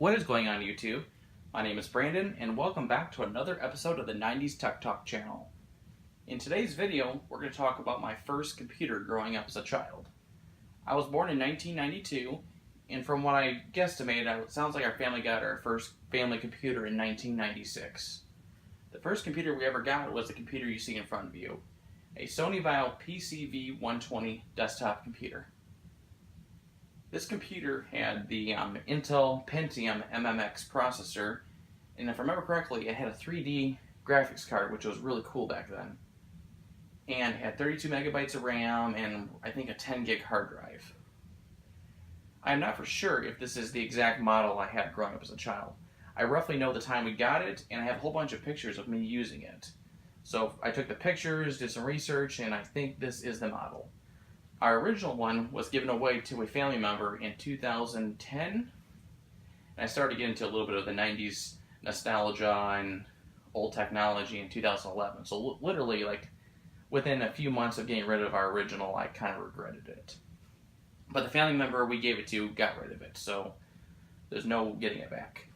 What is going on YouTube? My name is Brandon and welcome back to another episode of the 90s Tech Talk channel. In today's video, we're going to talk about my first computer growing up as a child. I was born in 1992 and from what I guesstimate, it sounds like our family got our first family computer in 1996. The first computer we ever got was the computer you see in front of you, a Sony Vaio PCV-120 desktop computer. This computer had the Intel Pentium MMX processor, and if I remember correctly, it had a 3D graphics card, which was really cool back then. And it had 32 megabytes of RAM and I think a 10 gig hard drive. I am not for sure if this is the exact model I had growing up as a child. I roughly know the time we got it, and I have a whole bunch of pictures of me using it. So I took the pictures, did some research, and I think this is the model. Our original one was given away to a family member in 2010, and I started getting into a little bit of the 90s nostalgia and old technology in 2011. So literally, like, within a few months of getting rid of our original, I kind of regretted it. But the family member we gave it to got rid of it, so there's no getting it back.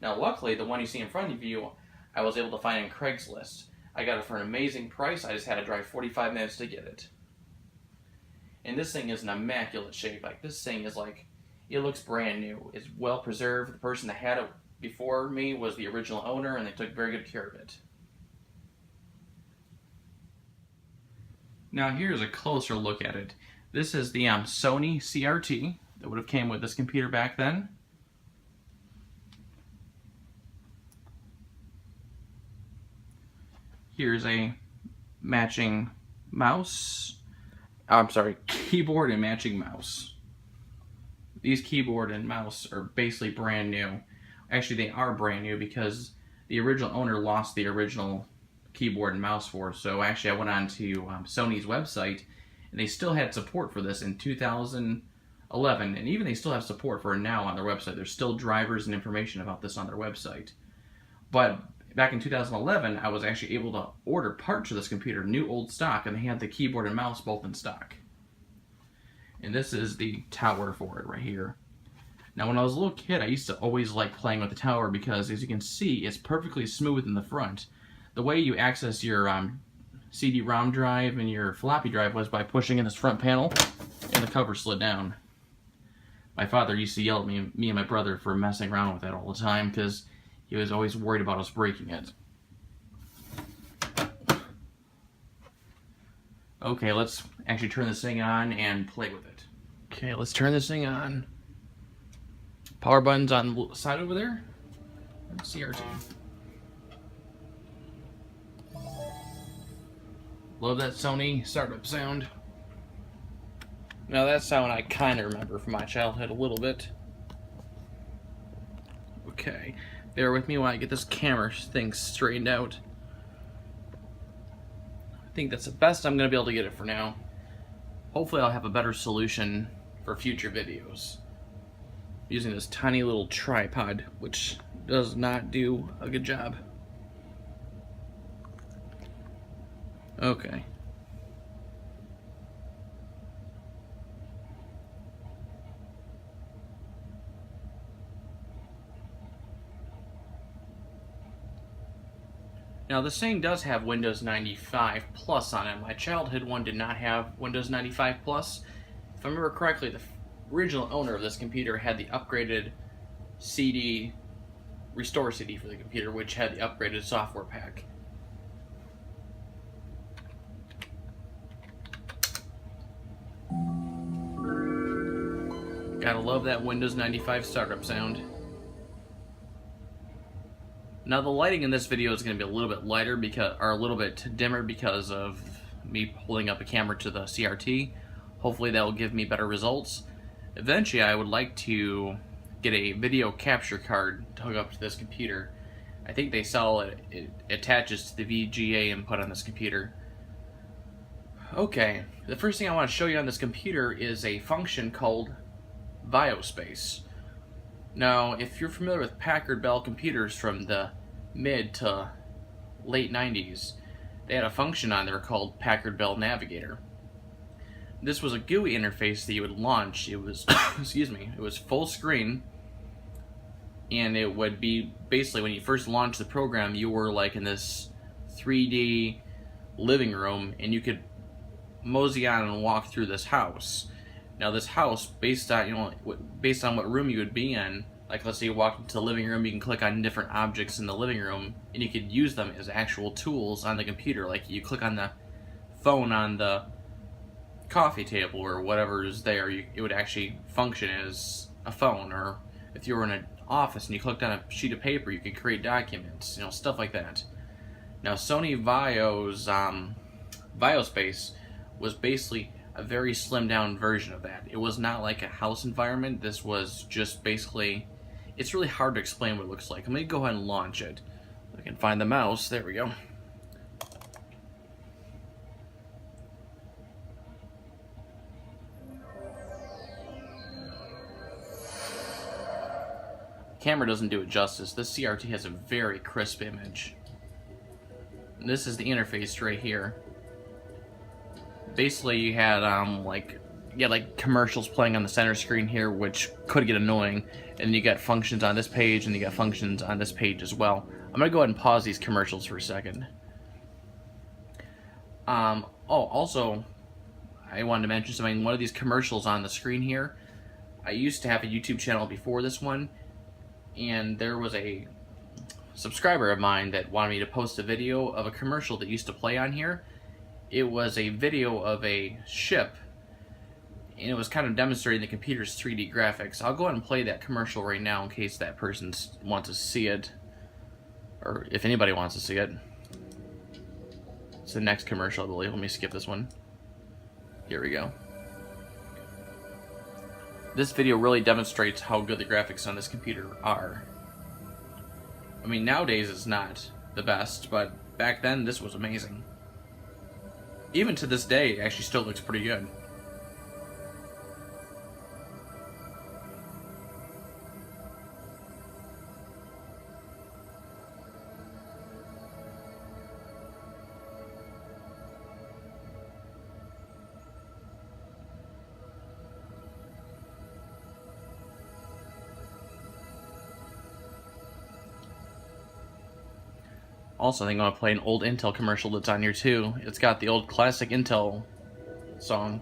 Now, luckily, the one you see in front of you, I was able to find on Craigslist. I got it for an amazing price. I just had to drive 45 minutes to get it. And this thing is in immaculate shape. Like, this thing is like, it looks brand new. It's well preserved. The person that had it before me was the original owner, and they took very good care of it. Now, here's a closer look at it. This is the Sony CRT that would have came with this computer back then. Here's a matching mouse. Keyboard and matching mouse. These keyboard and mouse are basically brand new. Actually, they are brand new because the original owner lost the original keyboard and mouse for us. So actually, I went on to Sony's website, and they still had support for this in 2011, and even they still have support for it now on their website. There's still drivers and information about this on their website. But back in 2011, I was actually able to order parts of this computer, new old stock, and they had the keyboard and mouse both in stock. And this is the tower for it right here. Now, when I was a little kid, I used to always like playing with the tower because, as you can see, it's perfectly smooth in the front. The way you access your CD-ROM drive and your floppy drive was by pushing in this front panel, and the cover slid down. My father used to yell at me and my brother for messing around with that all the time because he was always worried about us breaking it. Okay, let's actually turn this thing on and play with it. Okay, let's turn this thing on. Power button's on the side over there. CRT. Love that Sony startup sound. Now that sound I kind of remember from my childhood a little bit. Okay. Bear with me while I get this camera thing straightened out. I think that's the best I'm going to be able to get it for now. Hopefully I'll have a better solution for future videos. Using this tiny little tripod, which does not do a good job. Okay. Now, this thing does have Windows 95 Plus on it. My childhood one did not have Windows 95 Plus. If I remember correctly, the original owner of this computer had the upgraded CD, Restore CD for the computer, which had the upgraded software pack. Gotta love that Windows 95 startup sound. Now the lighting in this video is going to be a little bit lighter or a little bit dimmer because of me holding up a camera to the CRT. Hopefully that will give me better results. Eventually I would like to get a video capture card to hook up to this computer. I think they sell it, it attaches to the VGA input on this computer. Okay, the first thing I want to show you on this computer is a function called BioSpace. Now, if you're familiar with Packard Bell computers from the mid to late 90s, they had a function on there called Packard Bell Navigator. This was a GUI interface that you would launch. It was, excuse me, it was full screen, and it would be basically when you first launched the program, you were like in this 3D living room, and you could mosey on and walk through this house. Now this house, based on what room you would be in, like let's say you walk into the living room, you can click on different objects in the living room, and you could use them as actual tools on the computer. Like you click on the phone on the coffee table or whatever is there, it would actually function as a phone. Or if you were in an office and you clicked on a sheet of paper, you could create documents, stuff like that. Now Sony Vaio's BioSpace was basically a very slimmed down version of that. It was not like a house environment. This was just basically, it's really hard to explain what it looks like. I'm going to go ahead and launch it. I can find the mouse. There we go. Camera doesn't do it justice. This CRT has a very crisp image. And this is the interface right here. Basically, you had like commercials playing on the center screen here, which could get annoying. And you got functions on this page, and you got functions on this page as well. I'm gonna go ahead and pause these commercials for a second. Also, I wanted to mention something. One of these commercials on the screen here, I used to have a YouTube channel before this one, and there was a subscriber of mine that wanted me to post a video of a commercial that used to play on here. It was a video of a ship, and it was kind of demonstrating the computer's 3D graphics. I'll go ahead and play that commercial right now in case that person wants to see it, or if anybody wants to see it. It's the next commercial, I believe. Let me skip this one. Here we go. This video really demonstrates how good the graphics on this computer are. I mean, nowadays it's not the best, but back then this was amazing. Even to this day, it actually still looks pretty good. Also, I think I'm going to play an old Intel commercial that's on here too. It's got the old classic Intel song.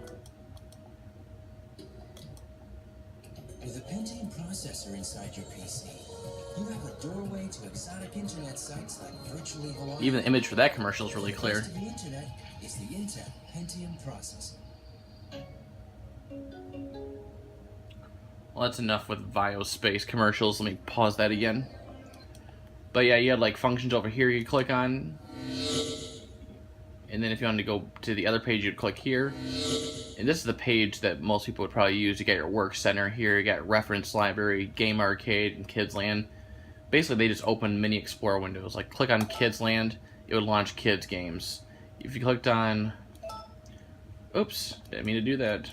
With a Pentium processor inside your PC, you have a doorway to exotic internet sites like virtually Hawaii. Even the image for that commercial is really clear. The rest of the internet is the Intel Pentium processor. Well, that's enough with BioSpace commercials. Let me pause that again. But yeah, you had like functions over here you click on, and then if you wanted to go to the other page, you'd click here. And this is the page that most people would probably use. You got your work center here, you got reference library, game arcade, and Kids Land. Basically, they just open mini Explorer windows. Like click on Kids Land, it would launch kids games. If you clicked on, oops, didn't mean to do that.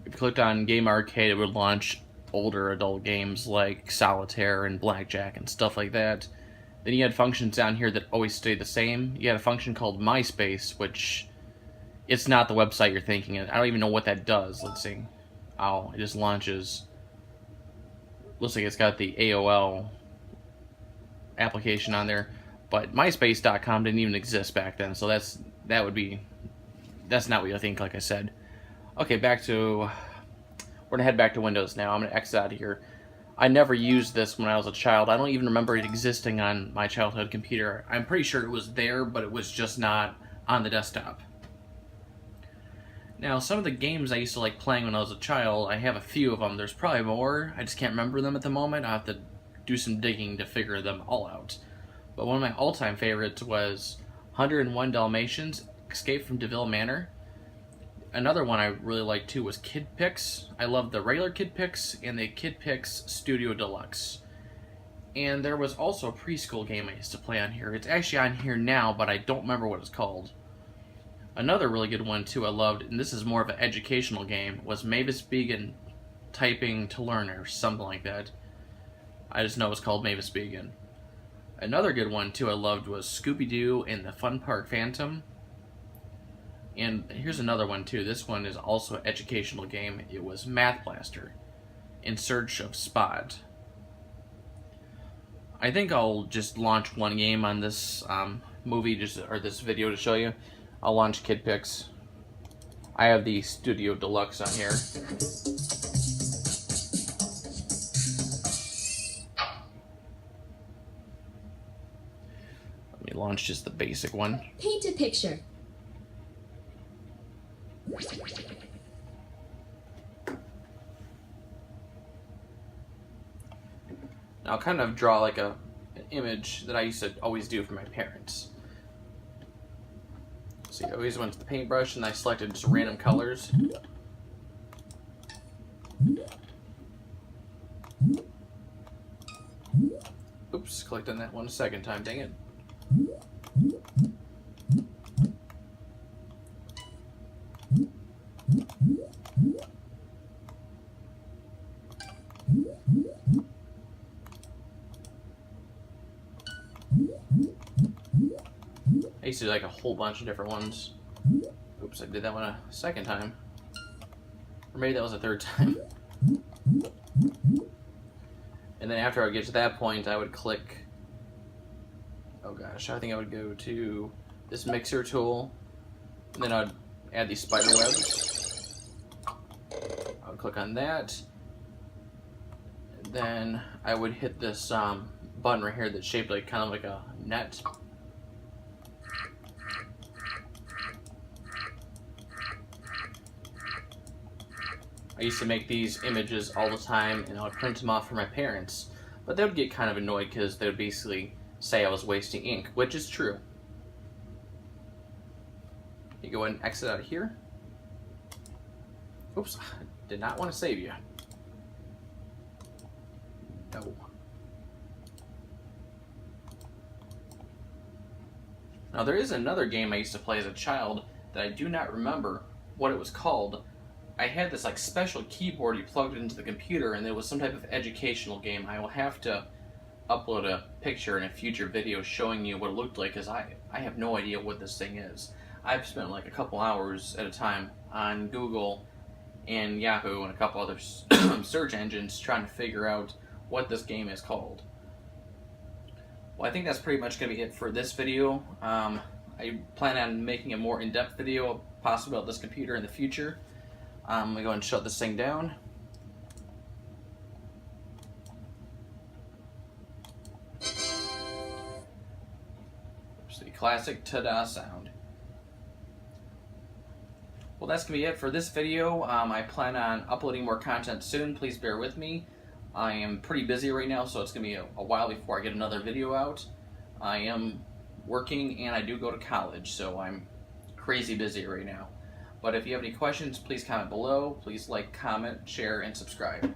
If you clicked on Game Arcade, it would launch older adult games like Solitaire and Blackjack and stuff like that. Then you had functions down here that always stay the same. You had a function called MySpace, which it's not the website you're thinking of. I don't even know what that does. Let's see. Oh, it just launches. Looks like it's got the AOL application on there, but MySpace.com didn't even exist back then, so that's not what you think, like I said. Okay, we're going to head back to Windows now. I'm going to exit out of here. I never used this when I was a child. I don't even remember it existing on my childhood computer. I'm pretty sure it was there, but it was just not on the desktop. Now, some of the games I used to like playing when I was a child, I have a few of them. There's probably more. I just can't remember them at the moment. I'll have to do some digging to figure them all out. But one of my all-time favorites was 101 Dalmatians, Escape from DeVille Manor. Another one I really liked too was Kid Pix. I loved the regular Kid Pix and the Kid Pix Studio Deluxe. And there was also a preschool game I used to play on here. It's actually on here now, but I don't remember what it's called. Another really good one too I loved, and this is more of an educational game, was Mavis Beacon Typing to Learn or something like that. I just know it was called Mavis Beacon. Another good one too I loved was Scooby-Doo and the Fun Park Phantom. And here's another one too. This one is also an educational game. It was Math Blaster. In Search of Spot. I think I'll just launch one game on this or this video to show you. I'll launch Kid Pix. I have the Studio Deluxe on here. Let me launch just the basic one. Paint a picture. I'll kind of draw like an image that I used to always do for my parents. See, I always went to the paintbrush and I selected just random colors. Oops, clicked on that one a second time, dang it. I used to do like a whole bunch of different ones. Oops, I did that one a second time. Or maybe that was a third time. And then after I get to that point, I would click, oh gosh, I think I would go to this mixer tool. And then I'd add these spider webs. I would click on that. And then I would hit this button right here that's shaped like kind of like a net. I used to make these images all the time and I would print them off for my parents, but they would get kind of annoyed because they would basically say I was wasting ink, which is true. You go ahead and exit out of here. Oops, did not want to save you. No. Now there is another game I used to play as a child that I do not remember what it was called. I had this like special keyboard you plugged into the computer and there was some type of educational game. I will have to upload a picture in a future video showing you what it looked like because I have no idea what this thing is. I've spent like a couple hours at a time on Google and Yahoo and a couple other search engines trying to figure out what this game is called. Well, I think that's pretty much going to be it for this video. I plan on making a more in-depth video possibly about this computer in the future. I'm going to go and shut this thing down. There's the classic ta-da sound. Well, that's going to be it for this video. I plan on uploading more content soon. Please bear with me. I am pretty busy right now, so it's going to be a while before I get another video out. I am working and I do go to college, so I'm crazy busy right now. But if you have any questions, please comment below. Please like, comment, share, and subscribe.